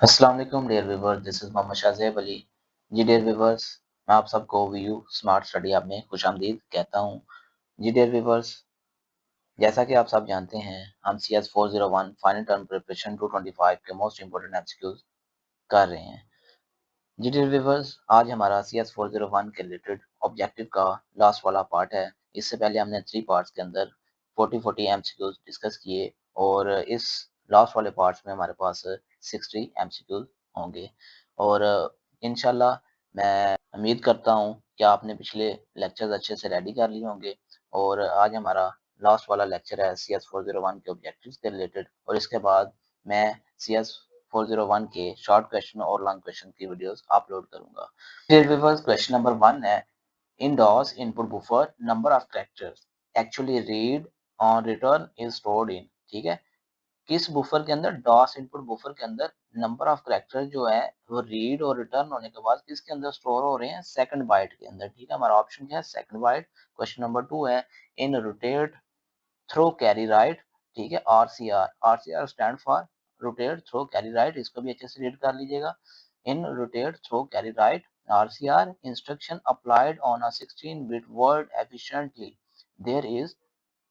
अस्सलाम वालेकुम dear viewers, this is Mohammad Shazeb Ali. जी डियर व्यूअर्स, मैं आप सबको वीयू स्मार्ट स्टडी ऐप में खुशामदीद कहता हूँ। जी डियर व्यूअर्स, जैसा कि आप सब जानते हैं, हम CS 401 फाइनल टर्म प्रिपरेशन 225 के मोस्ट इंपोर्टेंट एमसीक्यूज कर रहे हैं। जी डियर व्यूअर्स, आज हमारा CS 401 के रिलेटेड ऑब्जेक्टिव का लास्ट वाला पार्ट है। इससे पहले हमने 3 पार्ट्स के अंदर 40 एमसीक्यूज डिस्कस किए और इस लास्ट वाले पार्ट्स में हमारे पास 60 एमसीक्यूज होंगे और इंशाल्लाह मैं उम्मीद करता हूँ कि आपने पिछले लेक्चर्स अच्छे से रेडी कर लिए होंगे और आज हमारा लास्ट वाला लेक्चर है CS 401 के ऑब्जेक्टिव्स के रिलेटेड और इसके बाद मैं CS 401 के शॉर्ट क्वेश्चन और लॉन्ग क्वेश्चन की वीडियोस अपलोड करूंगा। फिर व्यूअर्स, क्वेश्चन नंबर 1 है, इन DOS input buffer number of characters actually read on return is stored इन। ठीक है, किस बफर के अंदर, डॉस इनपुट बफर के अंदर नंबर ऑफ कैरेक्टर जो है वो रीड और रिटर्न होने के बाद किसके अंदर स्टोर हो रहे हैं, सेकंड बाइट के अंदर। ठीक है, हमारा ऑप्शन क्या है, सेकंड बाइट। क्वेश्चन नंबर 2 है, in rotate through carry right. ठीक है, RCR stand for rotate through carry right, इसको भी अच्छे से रीड कर लीजिएगा। In rotate through carry right RCR instruction applied on a 16 bit word efficiently there is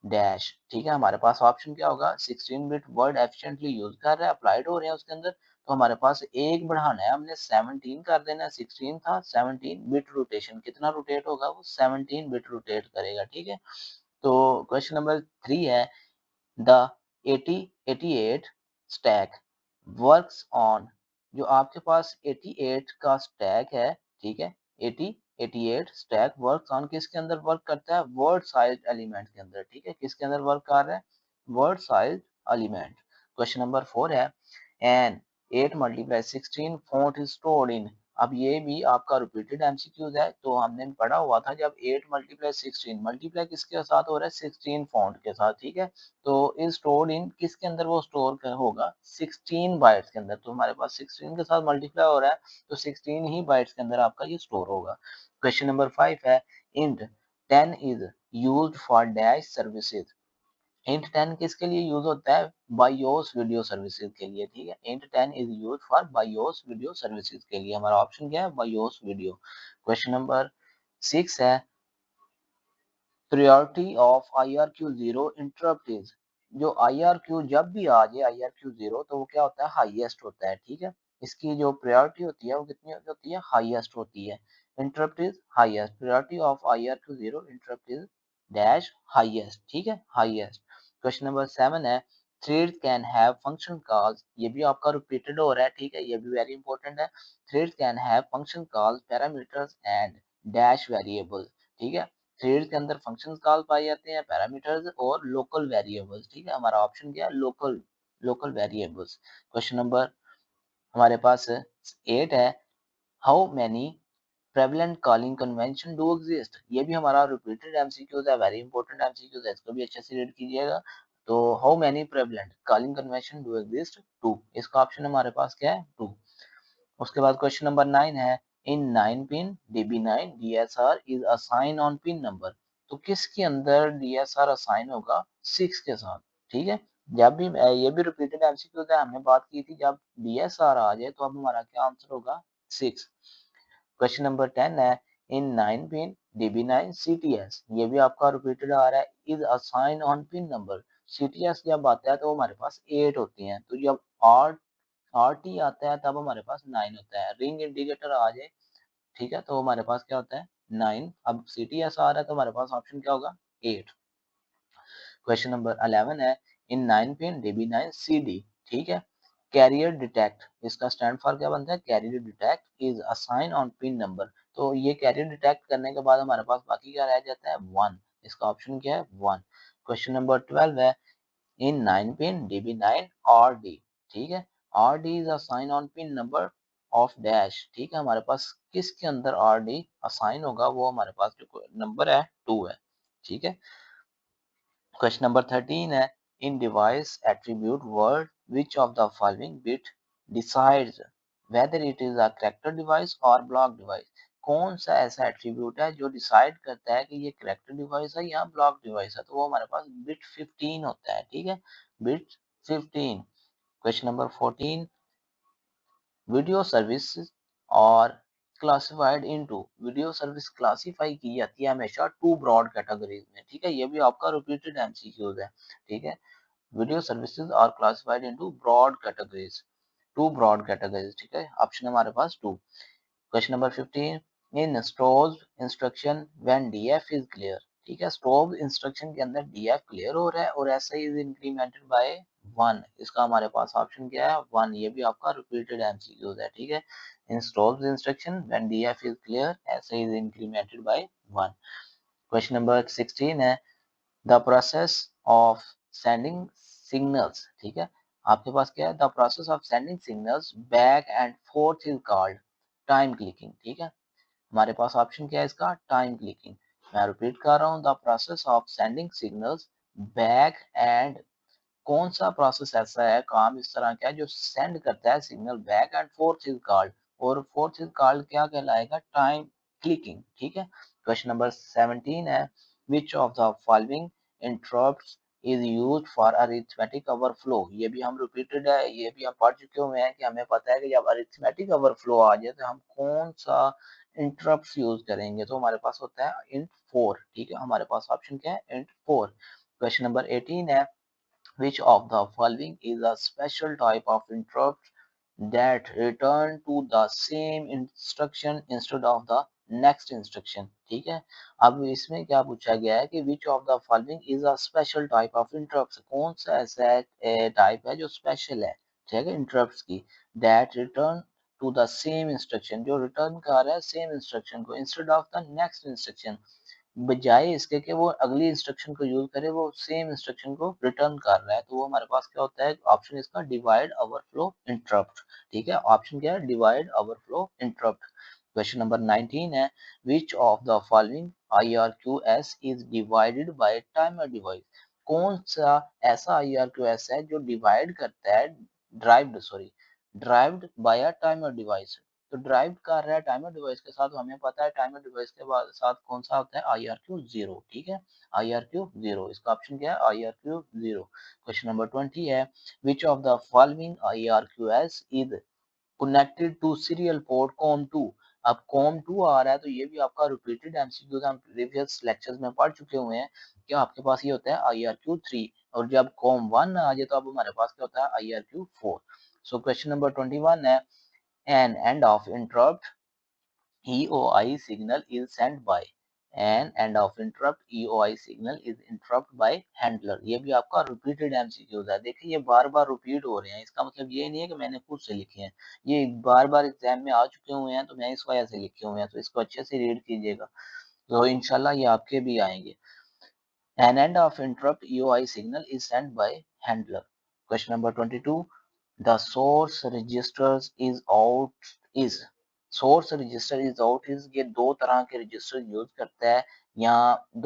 dash. ठीक है, हमारे पास ऑप्शन क्या होगा, 16 बिट वर्ड एफिशिएंटली यूज कर रहे हैं, अप्लाइड हो रहे हैं उसके अंदर, तो हमारे पास एक बढ़ाना है, हमने 17 कर देना है। 16 था, 17 बिट रोटेशन कितना रोटेट होगा, वो 17 बिट रोटेट करेगा। ठीक है, तो क्वेश्चन नंबर 3 है, द 88 स्टैक वर्क्स ऑन। जो आपके पास 88 का स्टैक है, ठीक है, 88 स्टैक वर्क्स ऑन किसके अंदर वर्क करता है, वर्ड साइज एलिमेंट के अंदर। ठीक है, किसके अंदर वर्क कर रहा है, word size element. Question number 4 है, N 8 multiply 16 font is stored in. अब ये भी आपका रिपीटेड एमसीक्यूज है, तो हमने पढ़ा हुआ था जब 8 मल्टीप्लाई 16 मल्टीप्लाई किसके साथ हो रहा है, 16 फॉन्ट के साथ। ठीक है, तो इज स्टोर्ड इन किसके अंदर, वो स्टोर होगा 16 बाइट्स के अंदर। तो हमारे पास 16 के साथ मल्टीप्लाई हो रहा है, तो 16 ही बाइट्स के अंदर आपका ये स्टोर होगा। क्वेश्चन नंबर 5 है, int 10 is used for dash services. Int 10 किसके लिए यूज होता है, बायोस वीडियो सर्विसेज के लिए। ठीक है, int 10 is use for BIOS video services के लिए, हमारा ऑप्शन क्या है, बायोस वीडियो। क्वेश्चन नंबर 6 है, priority of IRQ0 interrupt is. जो IRQ जब भी आ जाए IRQ0 तो वो क्या होता है, हाईएस्ट होता है। ठीक है, इसकी जो प्रायोरिटी होती है वो कितनी होती है, हाईएस्ट होती है। Interrupt is highest, priority of IRQ0 interrupt is dash highest. ठीक है, हाईएस्ट। क्वेश्चन नंबर 7 है, thread can have function calls. ये भी आपका रिपीटेड हो रहा है। ठीक है, ये भी वेरी इंपॉर्टेंट है। Thread can have function calls parameters and dash variable. ठीक है, थ्रेड के अंदर फंक्शंस कॉल पाए जाते हैं, पैरामीटर्स और लोकल वेरिएबल्स। ठीक है, हमारा ऑप्शन क्या है, local local variables. Question number हमारे पास 8 है, how many prevalent calling convention do exist. ये भी हमारा रिपीटेड एमसीक्यूज है, वेरी इंपॉर्टेंट एमसीक्यूज है, इसको भी अच्छे से रीड कीजिएगा। तो how many prevalent calling convention do exist, 2, इसका ऑप्शन हमारे पास क्या है, 2। उसके बाद क्वेश्चन नंबर 9 है, इन 9 pin DB9 DSR is assign on pin number. तो किसके अंदर DSR असाइन होगा, 6 के साथ। ठीक है, जब भी ये भी रिपीटेड एमसीक्यू है, हमने बात की थी जब DSR आ जाए तो अब हमारा क्या आंसर होगा, 6। क्वेश्चन नंबर 10 है, इन 9 पिन DB9 CTS, ये भी आपका रिपीटेड आ रहा है, is assign on pin number. CTS जब आता है तो हमारे पास 8 होती हैं, तो जब RT आता है तब हमारे पास 9 होता है। रिंग इंडिकेटर आ जाए, ठीक है, तो हमारे पास क्या होता है, 9। अब CTS आ रहा है तो हमारे पास ऑप्शन क्या होगा, 8। क्वेश्चन नंबर 11 है, इन 9 पिन DB9 CD। ठीक है, कैरियर डिटेक्ट, इसका स्टैंड फॉर क्या बनता है, carrier detect is assign on pin number. तो ये कैरियर डिटेक्ट करने के बाद हमारे पास बाकी क्या रह जाता है, 1, इसका ऑप्शन क्या है, 1। क्वेश्चन नंबर 12 है, in 9 pin DB9 RD। ठीक है, RD is a sign on pin number of dash। ठीक है, हमारे पास किसके अंदर RD असाइन होगा, वो हमारे पास जो नंबर है 2 है। ठीक है, क्वेश्चन नंबर 13 है, in device attribute word which of the following bit decides whether it is a character device और ब्लॉक डिवाइस। कौन सा ऐसा एट्रीब्यूट है जो डिसाइड करता है कि ये कैरेक्टर डिवाइस है या ब्लॉक डिवाइस है, तो वो हमारे पास बिट 15 होता है। ठीक है, bit 15। Question number 14, video service और classified into, video service classify की जाती है हमेशा टू ब्रॉड कैटेगरीज में, ठीक है, ये भी आपका रिपीटेड एमसीक्यूज है, ठीक है। Video services are classified into broad categories, two broad categories, ठीक है, ऑप्शन हमारे पास two. Question number 15, in stove instruction when DF is clear, ठीक है, स्टोव इंस्ट्रक्शन के अंदर डीएफ क्लियर हो रहा है और ऐसा इज इंक्रीमेंटेड बाय 1, इसका हमारे पास ऑप्शन क्या है 1, ये भी आपका रिपीटेड एमसीक्यूज है, ठीक है। In stove instruction when DF is clear SI is incremented by 1। Question number 16 है the process of sending signals, ठीक है, आपके पास क्या है, the process of sending signals back and forth is called time clicking, ठीक है, हमारे पास ऑप्शन क्या है इसका टाइम क्लिकिंग। मैं रिपीट कर रहा हूँ, the process of sending signals back and, कौन सा प्रोसेस ऐसा है, काम इस तरह का है जो सेंड करता है signal back and forth is called, और फोर्थ इज कॉल्ड क्या कहलाएगा, टाइम क्लिकिंग, ठीक है। क्वेश्चन नंबर 17 है which of the following interrupts is used for arithmetic overflow, ये भी हम रिपीटेड है, ये भी हम पढ़ चुके हुए हैं कि हमें पता है कि जब अरिथमेटिक ओवरफ्लो आ जाए तो हम कौन सा इंटरप्ट यूज करेंगे, तो हमारे पास होता है इंट 4, ठीक है, हमारे पास ऑप्शन क्या है इंट 4। क्वेश्चन नंबर 18 है which of the following is a special type of interrupt that return to the same instruction instead of the next instruction, ठीक है। अब इसमें क्या पूछा गया है कि which of the following is a special type of interrupts, कौन सा ऐसा टाइप है जो स्पेशल है, ठीक है, इंटरप्ट्स की, that return to the same instruction, जो रिटर्न कर रहा है सेम इंस्ट्रक्शन को instead of the next instruction, बजाय इसके कि वो अगली इंस्ट्रक्शन को यूज करे वो सेम इंस्ट्रक्शन को रिटर्न कर रहा है, तो वो हमारे पास क्या होता है, ऑप्शन इसका डिवाइड ओवरफ्लो इंटरप्ट, ठीक है, ऑप्शन क्या है divide overflow interrupt. Question number 19 है which of the following IRQS is divided by timer device, कौन सा ऐसा IRQS है जो डिवाइड करता है, drived by a timer device, तो ड्राइव कर रहा है टाइमर डिवाइस के साथ, तो हमें पता है टाइमर डिवाइस के बाद साथ कौन सा होता है IRQ0, ठीक है, IRQ0, इसका ऑप्शन क्या है IRQ0। क्वेश्चन नंबर 20 है which of the following IRQS is connected to serial port COM2, अब COM2 आ रहा है तो ये भी आपका रिपीटेड एमसीक्यू हम प्रीवियस लेक्चर्स में पढ़ चुके हुए हैं, क्या आपके पास ये होता है IRQ3, और जब COM1 आ जाए तो अब हमारे पास क्या होता है IRQ4। सो क्वेश्चन नंबर 21 है an end of interrupt EOI signal is sent by, an end of interrupt EOI signal is interrupt by handler, ये भी आपका रिपीटेड एमसीक्यूज है, देखिए ये बार बार रिपीट हो रहे हैं, इसका मतलब ये नहीं है कि मैंने खुद से लिखे हैं, ये बार बार एग्जाम में आ चुके हुए हैं तो मैं इस वजह से लिखे हुए हैं, तो इसको अच्छे से रीड कीजिएगा, तो इंशाल्लाह ये आपके भी आएंगे। An end of interrupt EOI signal is sent by handler. Question number 22. The source registers is out is, source register is out is, ये दो तरह के रजिस्टर यूज करता है या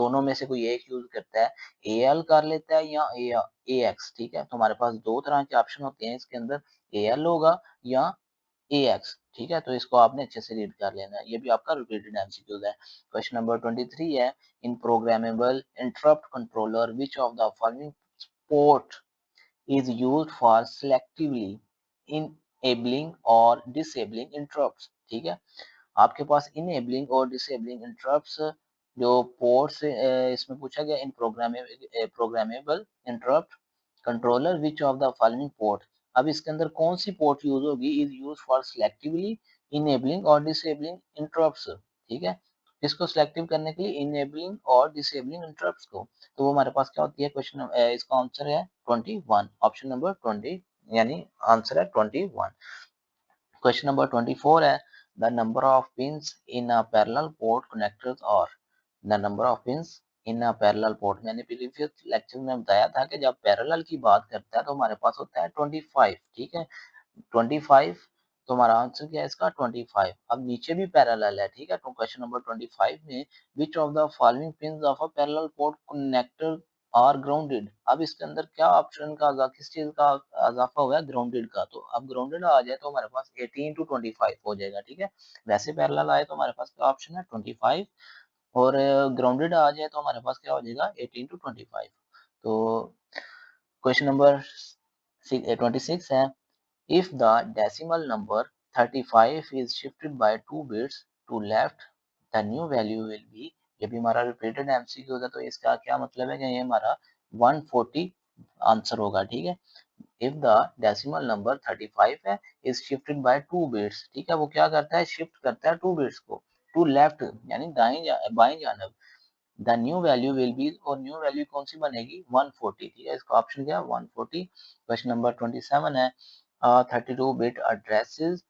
दोनों में से कोई एक यूज करता है, AL कर लेता है या AX, ठीक है, तो हमारे पास दो तरह के ऑप्शन होते हैं इसके अंदर, AL होगा या AX, ठीक है, तो इसको आपने अच्छे से रीड कर लेना है, ये भी आपका रिपीटेड एमसीक्यूज है। क्वेश्चन नंबर 23 है in programmable interrupt controller which of the following port is used for selectively enabling और डिसेबलिंग इंटरप्ट्स, ठीक है, आपके पास इनेबलिंग और डिसेबलिंग इंटरप्ट्स जो पोर्ट्स इसमें पूछा गया in programmable interrupt controller which of the following port, अब इसके अंदर कौन सी पोर्ट यूज होगी, is use for selectively enabling और डिसेबलिंग इंटरप्ट्स, ठीक है, इसको सिलेक्टिव करने के लिए इनेबलिंग और डिसेबलिंग इंटरप्ट्स को, तो वो हमारे पास क्या होती है, क्वेश्चन इसका आंसर है 21, ऑप्शन नंबर 20, यानी आंसर है 21। क्वेश्चन नंबर 24 है the number of pins in a parallel port connectors और, the number of pins in a parallel port, मैंने प्रीवियस लेक्चर में बताया था कि जब पैरेलल की बात करता है तो हमारे पास होता है 25, ठीक है, 25, तो हमारा आंसर क्या है इसका 25। अब नीचे भी पैरेलल है, ठीक है, तो क्वेश्चन नंबर 25 में which of the following pins of a parallel port connector are grounded, अब इसके अंदर क्या ऑप्शन का किस चीज का इजाफा हुआ है, ग्राउंडेड का, तो अब ग्राउंडेड आ जाए तो हमारे पास 18 to 25 हो जाएगा, ठीक है, वैसे पैरेलल आए तो हमारे पास क्या ऑप्शन है 25, और ग्राउंडेड आ जाए तो हमारे पास क्या हो जाएगा 18 to 25। तो क्वेश्चन नंबर 26 है if the decimal number 35 is shifted by 2 bits to left, the new value will be, ये भी हमारा रिपीटेड एमसीक्यू होगा तो इसका क्या मतलब है कि ये हमारा 140 आंसर होगा, ठीक है। इफ द डेसिमल नंबर 35 है इज शिफ्टेड बाय 2 बिट्स, ठीक है, वो क्या करता है, शिफ्ट करता है 2 बिट्स को टू लेफ्ट यानी बाएं जानब, the new value will be, और न्यू वैल्यू कौन सी बनेगी 140, ठीक है, इसका ऑप्शन क्या है 140। क्वेश्चन नंबर 27 है 32 bit addresses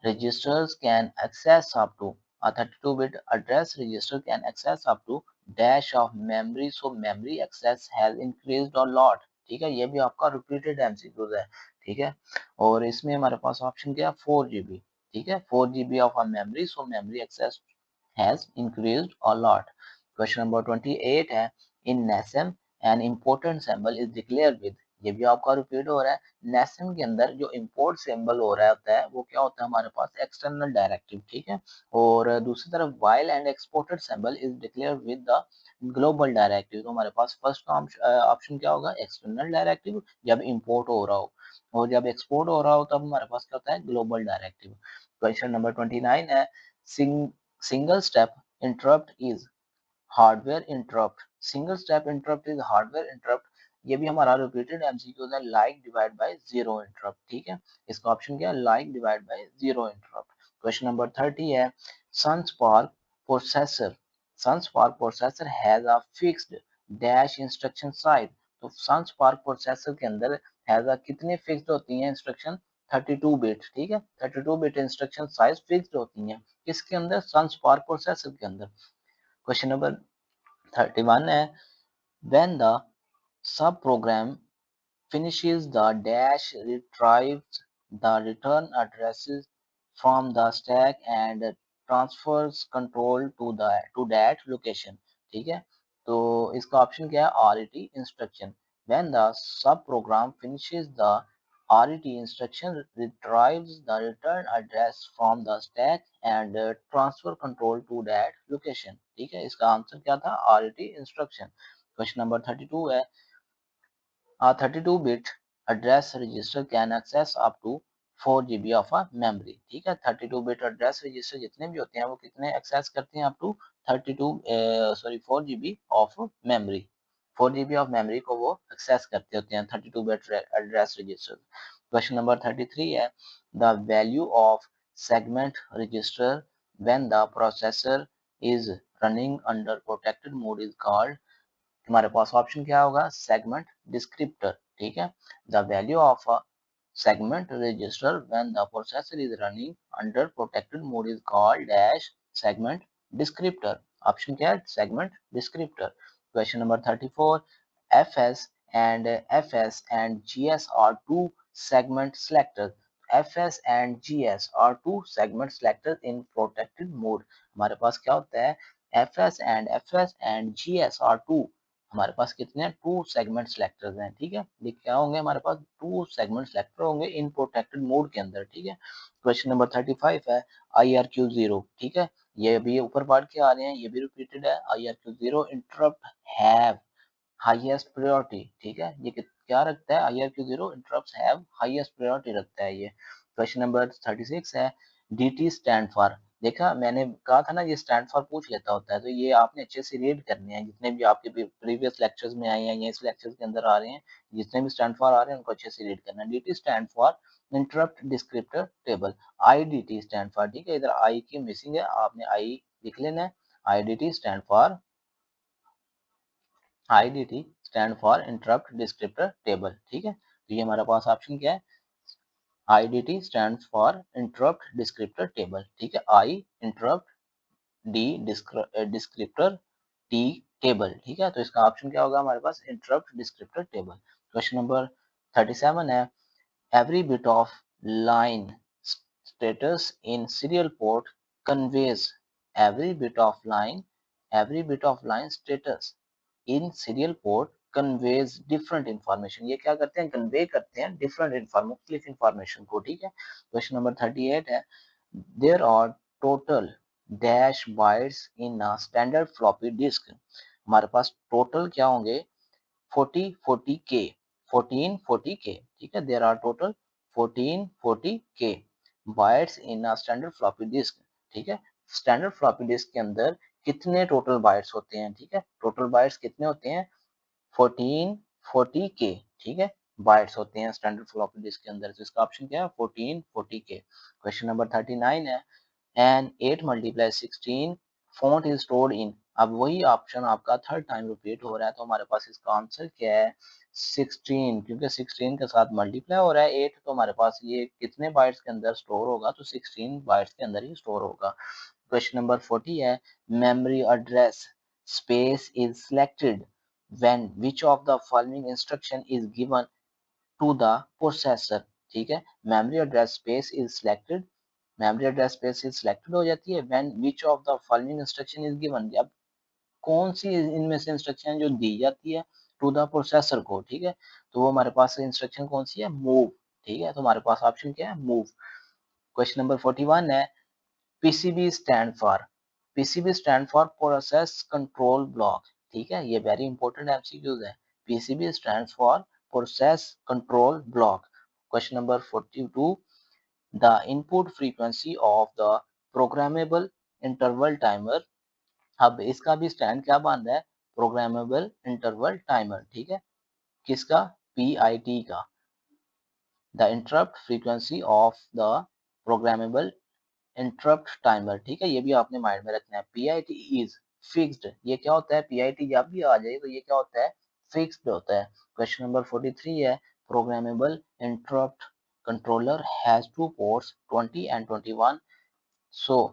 registers can access up to, a 32-bit address register can access up to dash of memory, so memory access has increased a lot, ठीक है, ये भी आपका रिपीटेड एमसीक्यूज है, ठीक है। और इसमें हमारे पास ऑप्शन क्या है 4 GB, ठीक है, 4 GB of a memory, so memory access has increased a lot. Question number 28 है in NASM an important symbol is declared with, ये भी आपका रिपीट हो रहा है, NASM के अंदर जो इम्पोर्ट सिंबल हो रहा होता है वो क्या होता है हमारे पास एक्सटर्नल डायरेक्टिव, ठीक है। और दूसरी तरफ while and exported symbol is declared with the global directive, तो हमारे पास फर्स्ट ऑप्शन क्या होगा एक्सटर्नल डायरेक्टिव जब इम्पोर्ट हो रहा हो, और जब एक्सपोर्ट हो रहा हो तब हमारे पास क्या होता है ग्लोबल डायरेक्टिव। क्वेश्चन नंबर 29 है single step interrupt is hardware interrupt, single step interrupt is hardware interrupt, ये भी हमारा रिपीटेड एमसीक्यू है, like divide by zero interrupt, ठीक है, इसका ऑप्शन क्या है like divide by zero interrupt. Question number 30 है Sun SPARC processor, Sun SPARC processor has a fixed dash instruction size, तो सन स्पार्क प्रोसेसर के अंदर हैज अ कितने फिक्स्ड होती हैं इंस्ट्रक्शन 32 बिट, ठीक है, 32 बिट इंस्ट्रक्शन साइज फिक्स्ड होती हैं किसके अंदर सन स्पार्क प्रोसेसर के अंदर। क्वेश्चन नंबर 31 है when the subprogram finishes the dash retrieves the return addresses from the stack and transfers control to that location, ठीक है, तो इसका ऑप्शन क्या है RET instruction, when the subprogram finishes the RET instruction retrieves the return address from the stack and transfer control to that location, ठीक है, इसका answer क्या था RET instruction। क्वेश्चन नंबर 32 है a 32-bit address register can access up to 4 GB of a memory, ठीक है, 32-bit address register जितने भी होते हैं वो कितने एक्सेस करते हैं up to 4 GB of memory, 4 GB of memory को वो एक्सेस करते होते हैं 32-bit address register। Question number 33 है the value of segment register when the processor is running under protected mode is called, तुम्हारे पास ऑप्शन क्या होगा सेगमेंट डिस्क्रिप्टर, ठीक है, the value of a segment register when the processor is running under protected mode is called dash segment descriptor, option क्या है segment descriptor. Question number 34 FS and GS are two segment selectors, FS and GS are two segment selectors in protected mode, हमारे पास क्या होता है FS and GS are two, हमारे पास कितने हैं to segment selectors हैं, ठीक है, ये क्या होंगे हमारे पास टू सेगमेंट सेलेक्टर होंगे इन प्रोटेक्टेड मोड के अंदर, ठीक है। क्वेश्चन नंबर 35 है IRQ0, ठीक है, ये भी ऊपर पढ़ के आ रहे हैं, ये भी रिपीटेड है IRQ0 interrupt have highest priority, ठीक है, ये क्या रखता है IRQ0 interrupts have highest priority रखता है ये। क्वेश्चन नंबर 36 है DT स्टैंड फॉर, देखा मैंने कहा था ना ये स्टैंड फॉर पूछ लेता होता है, तो ये आपने अच्छे से रीड करने हैं जितने भी आपके प्रीवियस लेक्चर्स में आए हैं या इस लेक्चर्स के अंदर आ रहे हैं, जितने भी स्टैंड फॉर आ रहे हैं उनको अच्छे से रीड करना है। DT stand for interrupt descriptor table, IDT stand for, ठीक है, इधर आई की मिसिंग है, आपने आई लिख लेना है, IDT stand for IDT stand for interrupt descriptor table, ठीक है, तो ये हमारे पास ऑप्शन क्या है IDT stand for interrupt descriptor table, ठीक है, I interrupt D descriptor T table, ठीक है, तो इसका ऑप्शन क्या होगा हमारे पास interrupt descriptor table. Question number 37 है every bit of line status in serial port conveys, every bit of line status in serial port conveys different information, ये क्या करते हैं कन्वे करते हैं डिफरेंट मुख्तलिफ इंफॉर्मेशन को, ठीक है। क्वेश्चन नंबर 38 है there are total dash bytes in a standard floppy disk, हमारे पास टोटल क्या होंगे 40 के 1440 के, ठीक है, देयर आर टोटल 1440 के bytes in a standard floppy disc, ठीक है। स्टैंडर्ड फ्लॉपी डिस्क के अंदर कितने टोटल बाइट्स होते हैं, ठीक है, टोटल बाइट्स कितने होते हैं 1440 के, ठीक है, बाइट्स होते हैं स्टैंडर्ड फ्लॉपी डिस्क के अंदर। तो इसका ऑप्शन क्या है 1440 के। क्वेश्चन नंबर 39 है and 8 multiply 16 font is stored in. अब वही ऑप्शन आपका थर्ड टाइम रिपीट हो रहा है, तो हमारे पास इसका आंसर क्या है 16, क्योंकि 16 के साथ मल्टीप्लाई हो रहा है 8, तो हमारे पास ये कितने बाइट्स के अंदर स्टोर होगा, तो 16 बाइट्स के अंदर ही स्टोर होगा। क्वेश्चन नंबर 40 है memory address space is selected when which of the following instruction is given to the processor, ठीक है। Memory address space is selected, memory address space is selected हो जाती है when which of the following instruction is given, अब कौन सी इनमें से instruction जो दी जाती है टू द प्रोसेसर को, ठीक है, तो वो हमारे पास इंस्ट्रक्शन कौन सी है मूव, ठीक है, तो हमारे पास ऑप्शन क्या है मूव। क्वेश्चन नंबर 41 है PCB stand for, PCB stand for process control block, ठीक है, ये वेरी इंपॉर्टेंट एमसीक्यूज है। PCB stand for process control block. Question number 42 the input frequency of the programmable interval timer, अब इसका भी stand क्या बन रहा है प्रोग्रामेबल इंटरवल टाइमर, ठीक है, किसका पीआईटी का। The interrupt frequency of the programmable interrupt timer, ठीक है, ये भी आपने माइंड में रखना है। पीआईटी इज फिक्स्ड, ये क्या होता है पीआईटी जब भी आ जाए तो ये क्या होता है फिक्स्ड होता है। क्वेश्चन नंबर 43 है programmable interrupt controller has two ports 20 and 21, so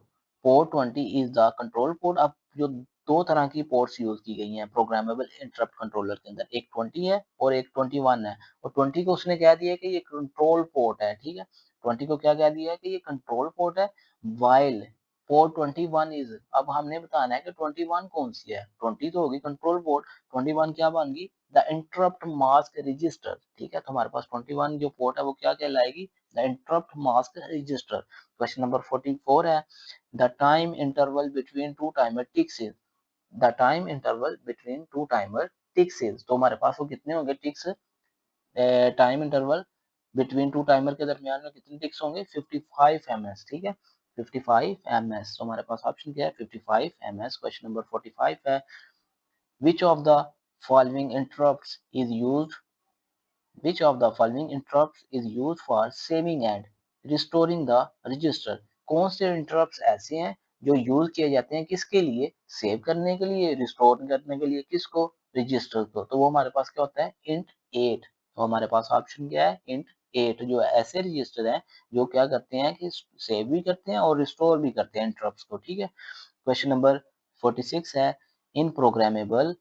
port 20 is the control port. अब जो दो तरह की पोर्ट्स यूज की गई हैं प्रोग्रामेबल इंटरप्ट कंट्रोलर के अंदर, एक 20 है और एक 21 है, और 20 को उसने कह दिया कि ये कंट्रोल पोर्ट है, ठीक है, 20 को क्या कह दिया है कि ये कंट्रोल पोर्ट है, वाइल पोर्ट 21 इज, अब हमने बताना है कि 21 कौन सी है, 20 तो होगी कंट्रोल पोर्ट, 21 क्या बन गई द इंटरप्ट मास्क रजिस्टर, ठीक है, तो हमारे पास 21 जो पोर्ट है वो क्या कहलाएगी the interrupt mask register. Question number 44 है the time interval between two timer ticks is, the time interval between two timer ticks is, तो हमारे पास वो कितने होंगे ticks, time interval between two timer के दरमियान में कितने टिक्स होंगे 55 ms, ठीक है, 55 ms, तो हमारे पास ऑप्शन क्या है 55 ms। क्वेश्चन नंबर 45 है which of the following interrupts is used, which of the following interrupts is used for saving and restoring the register, कौन से interrupts ऐसे हैं जो यूज किए जाते हैं किसके लिए सेव करने के लिए रिस्टोर करने के लिए किसको रजिस्टर को, तो वो हमारे पास क्या होता है इंट 8, तो हमारे पास ऑप्शन क्या है इंट 8, जो ऐसे रजिस्टर हैं जो क्या करते हैं कि सेव भी करते हैं और रिस्टोर भी करते हैं इंटरप्ट्स को, ठीक है। क्वेश्चन नंबर 46 है in programmable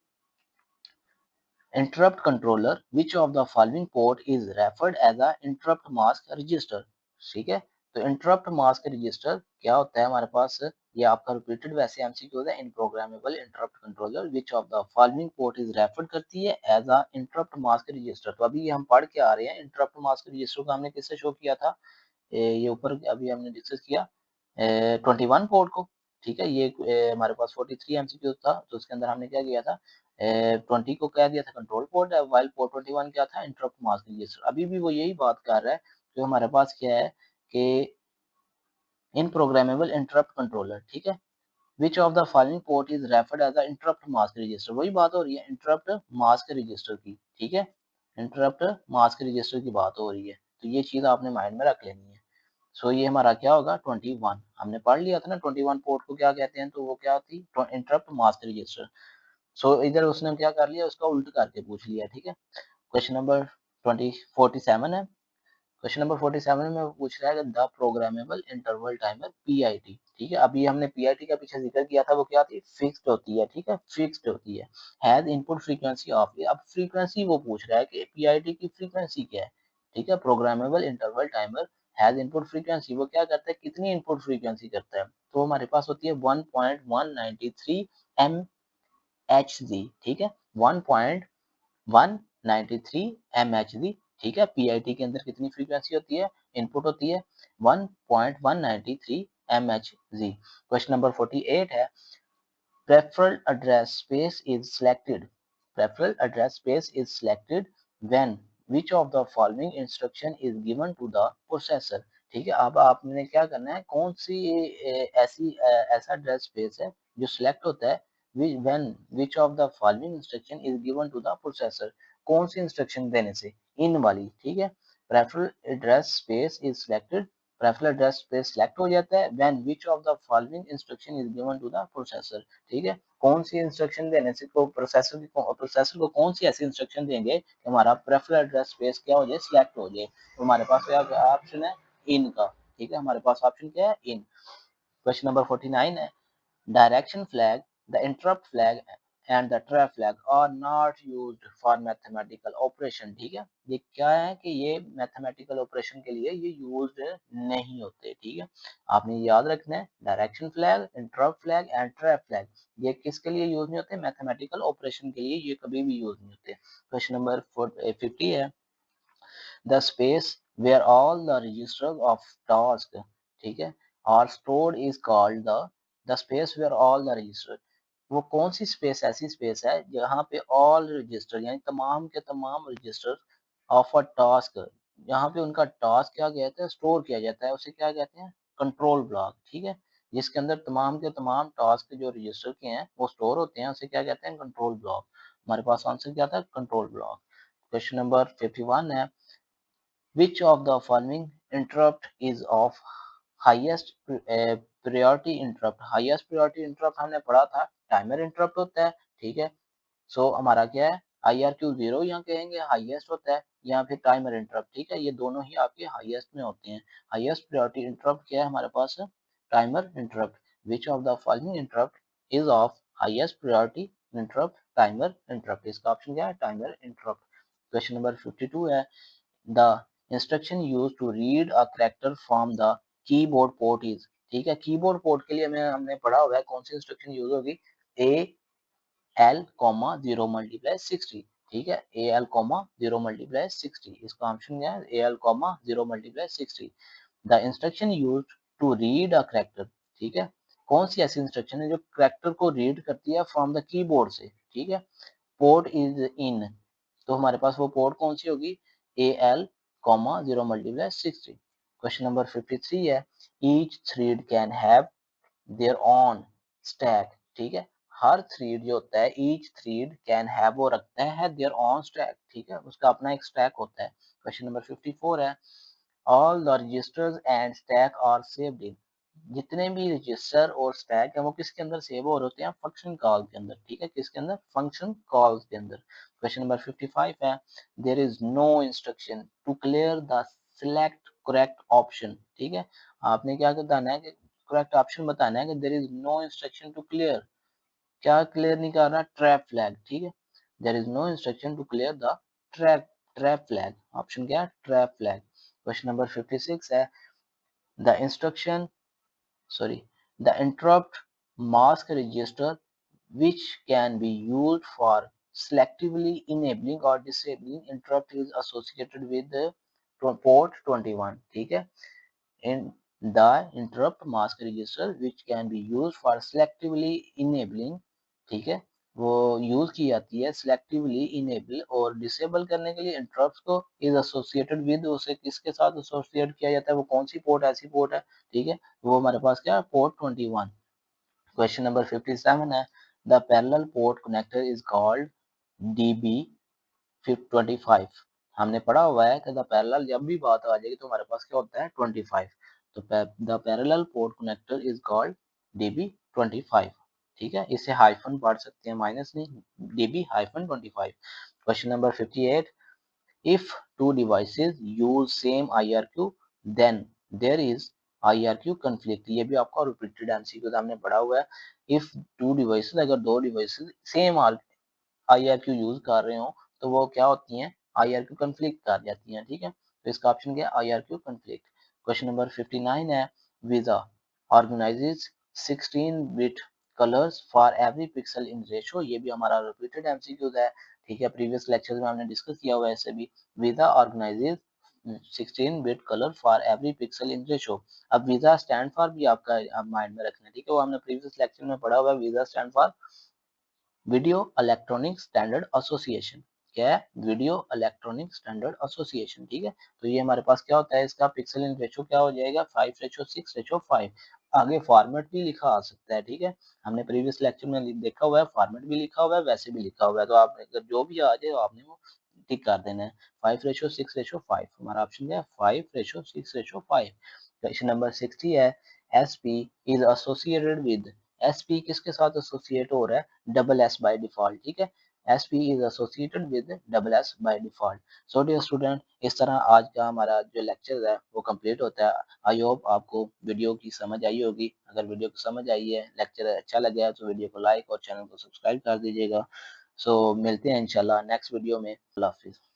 interrupt controller which of the following port is referred as a interrupt mask register, ठीक है, तो interrupt mask register क्या होता है हमारे पास, ये आपका रिपीटेड वैसे एमसीक्यू है in programmable interrupt controller which of the following port is referred करती है as a interrupt mask register, तो अभी ये हम पढ़ के आ रहे हैं interrupt mask register को हमने किससे शो किया था, ये ऊपर अभी हमने डिस्कस किया 21 पोर्ट को, ठीक है, ये हमारे पास 43 एमसीक्यू था तो उसके अंदर हमने क्या किया था 20 को कह दिया था कंट्रोल पोर्ट है, वाइल पोर्ट 21 क्या था इंटरप्ट मास्क रजिस्टर। अभी भी वो यही बात कर रहा है जो हमारे पास क्या है कि इन प्रोग्रामेबल इंटरप्ट कंट्रोलर, ठीक है, which of the following port is referred as interrupt mask register, वही बात हो रही है इंटरप्ट मास्क रजिस्टर की, ठीक है, इंटरप्ट मास्क रजिस्टर की बात हो रही है, तो ये चीज आपने माइंड में रख लेनी है। सो ये हमारा क्या होगा 21, हमने पढ़ लिया था ना 21 पोर्ट को क्या कहते हैं, तो वो क्या थी इंटरप्ट मास्क रजिस्टर। सो इधर उसने क्या कर लिया उसका उल्ट करके पूछ लिया, ठीक है। क्वेश्चन नंबर 47 है, क्वेश्चन नंबर 47 में पूछ रहा है the programmable interval timer PIT, ठीक है, अभी हमने पीआईटी का पीछे जिक्र किया था वो क्या थी फिक्स्ड होती है, ठीक है, फिक्स्ड होती है। हैज इनपुट फ्रीक्वेंसी ऑफ, अब फ्रीक्वेंसी वो पूछ रहा है कि पीआईटी की फ्रीक्वेंसी क्या है, ठीक है, programmable interval timer has input frequency, वो क्या करता है कितनी इनपुट फ्रीक्वेंसी करता है, तो हमारे पास होती है 1.193 एम एच जी, ठीक है, 1.193 MHz, ठीक है, पीआईटी के अंदर कितनी फ्रीक्वेंसी होती है इनपुट होती है 1.193 MHz। क्वेश्चन नंबर 48 है preferred address space is selected, preferred address space is selected when which of the following instruction is given to the processor, ठीक है। अब आपने क्या करना है, कौन सी ऐसा एड्रेस स्पेस है जो सिलेक्ट होता है when which of the following instruction is given to the processor, कौन सी इंस्ट्रक्शन देने से, इन वाली, ठीक है। Peripheral address space is selected, peripheral address space select हो जाता है when which of the following instruction is given to the processor, ठीक है। कौन सी इंस्ट्रक्शन देने से को प्रोसेसर को कौन सी ऐसी इंस्ट्रक्शन देंगे कि हमारा प्रेफरल एड्रेस स्पेस क्या हो जाए, सिलेक्ट हो जाए। तो हमारे पास ऑप्शन है इन का, ठीक है। हमारे पास ऑप्शन क्या है, इन। क्वेश्चन नंबर 49 है, direction flag, the interrupt flag and the trap flag are not used for mathematical operation, ठीक है। ये क्या है कि ये मैथमेटिकल ऑपरेशन के लिए ये यूज्ड नहीं होते, ठीक है। आपने याद रखना है, direction flag, interrupt flag and trap flag ये किसके लिए यूज नहीं होते, मैथमेटिकल ऑपरेशन के लिए ये कभी भी यूज नहीं होते। क्वेश्चन नंबर 50 है, the space where all the registers of task, ठीक है, are stored is called the space where all the registers, वो कौन सी स्पेस, ऐसी स्पेस है जहाँ पे ऑल रजिस्टर यानी तमाम के तमाम रजिस्टर ऑफ अ टास्क, जहाँ पे उनका टास्क क्या कहते हैं, स्टोर किया जाता है, उसे क्या कहते हैं, कंट्रोल ब्लॉक, ठीक है। जिसके अंदर तमाम के तमाम टास्क जो रजिस्टर के हैं वो स्टोर होते हैं, उसे क्या कहते हैं, कंट्रोल ब्लॉक। हमारे पास आंसर क्या था, कंट्रोल ब्लॉक। क्वेश्चन नंबर 51 है, which of the following interrupt is of highest priority interrupt, highest priority interrupt हमने पढ़ा था टाइमर इंटरप्ट होता है, ठीक है। सो हमारा क्या है, IRQ0 यहाँ कहेंगे हाईएस्ट होता है, या फिर टाइमर इंटरप्ट, ठीक है। ये दोनों ही आपके हाईएस्ट में होते हैं। हाईएस्ट प्रायोरिटी इंटरप्ट क्या है हमारे पास, timer interrupt. Which of the following interrupt is of highest priority interrupt, timer interrupt, इसका ऑप्शन क्या है, टाइमर इंटरप्ट। क्वेश्चन नंबर 52 है, the instruction used to read a character from the keyboard port is, ठीक है। Keyboard port के लिए हमने पढ़ा हुआ है कौन सी इंस्ट्रक्शन यूज होगी, ए एल कॉमा 0 मल्टीप्लाई 60, ठीक है। ए एल कॉमा 0 मल्टीप्लाई 60, इसका ऑप्शन क्या है, A L comma 0 multiply 60। The instruction use to read a character, ठीक है। कौन सी ऐसी इंस्ट्रक्शन है जो करेक्टर को रीड करती है फ्रॉम द कीबोर्ड से, ठीक है। पोर्ट इज इन, तो हमारे पास वो पोर्ट कौन सी होगी, ए L comma 0 multiply 60। Question number 53 है, each thread can have their on stack, ठीक है। हर थ्रेड जो होता है, ईच थ्रेड कैन हैव, वो रखता है देयर ऑन स्टैक, ठीक है, उसका अपना एक स्टैक होता है। क्वेश्चन नंबर 54 है, all the registers and stack are saved in, जितने भी रजिस्टर और स्टैक है वो किसके अंदर सेव हो रहे होते हैं, फंक्शन कॉल के अंदर, ठीक है, किसके अंदर, फंक्शन कॉल्स के अंदर। क्वेश्चन नंबर 55 है, there is no instruction to clear the select correct option, ठीक है। आपने क्या बताना है कि करेक्ट ऑप्शन बताना है कि there is no instruction to clear, क्या क्लियर नहीं कर रहा, ट्रैप फ्लैग, ठीक है। There is no instruction to clear the trap trap flag, option क्या है, ट्रैप फ्लैग। क्वेश्चन नंबर 56 है, the instruction sorry the interrupt mask register which can be used for selectively enabling or disabling interrupt is associated with the port 21, ठीक है। in the interrupt mask register which can be used for selectively enabling, ठीक है, वो use की जाती है selectively enable और disable करने के लिए interrupts को is associated with, उसे किसके साथ associate किया जाता है, वो कौन सी पोर्ट, ऐसी पोर्ट है, ठीक है, वो हमारे पास क्या है, पोर्ट 21। क्वेश्चन नंबर 57 है, the parallel port connector is called DB 25, हमने पढ़ा हुआ है कि द पैरेलल जब भी बात आ जाएगी तो हमारे पास क्या होता है, 25। तो the parallel port connector is called DB 25, ठीक है। इसे हाइफन पढ़ सकते हैं, माइनस नहीं, DB hyphen 25। Question number 58, if two devices use same IRQ then there is IRQ conflict, ये भी आपका रिपीटेड MCQ हमने पढ़ा हुआ है। if two devices, अगर दो डिवाइसेस सेम IRQ यूज कर रहे हो तो वो क्या होती हैं, IRQ कंफ्लिक्ट कर जाती हैं, ठीक है। तो इसका ऑप्शन क्या है, IRQ कंफ्लिक्ट। क्वेश्चन नंबर 59 है, visa organises 16 bit colours for every pixel in ratio, ये भी हमारा रिपीटेड एमसीक्यूज है, ठीक है। प्रीवियस लेक्चर में हमने डिस्कस किया हुआ है ऐसे भी। Visa organises 16 bit colour for every pixel in ratio. अब वीजा स्टैंड फॉर भी आपका माइंड में रखना है, ठीक है, वो हमने प्रीवियस लेक्चर में पढ़ा हुआ है। Visa stand for video electronic standard association. क्या है, वीडियो इलेक्ट्रॉनिक स्टैंडर्ड एसोसिएशन, ठीक है। तो ये हमारे पास क्या होता है, इसका पिक्सल इन रेशो क्या हो जाएगा, 5:6:5। आगे फॉर्मेट भी लिखा आ सकता है, ठीक है। हमने प्रीवियस लेक्चर में देखा हुआ है, फॉर्मेट भी लिखा हुआ है, वैसे भी लिखा हुआ है, तो आपने अगर जो भी आ जाए आपने वो टिक कर देना है। 5:6:5 हमारा ऑप्शन क्या है, 5:6:5। क्वेश्चन नंबर 60 है, S P is associated with, S P किसके साथ एसोसिएट हो रहा है, डबल एस बाय डिफॉल्ट, ठीक है। SP is associated with double S by default. So dear student, इस तरह आज का हमारा जो लेक्चर है वो कंप्लीट होता है। आई होप आपको वीडियो की समझ आई होगी। अगर वीडियो को समझ आई है, लेक्चर अच्छा लगा है, तो वीडियो को लाइक और चैनल को सब्सक्राइब कर दीजिएगा। सो मिलते हैं इंशाल्लाह नेक्स्ट वीडियो में। अल्लाह हाफिज़।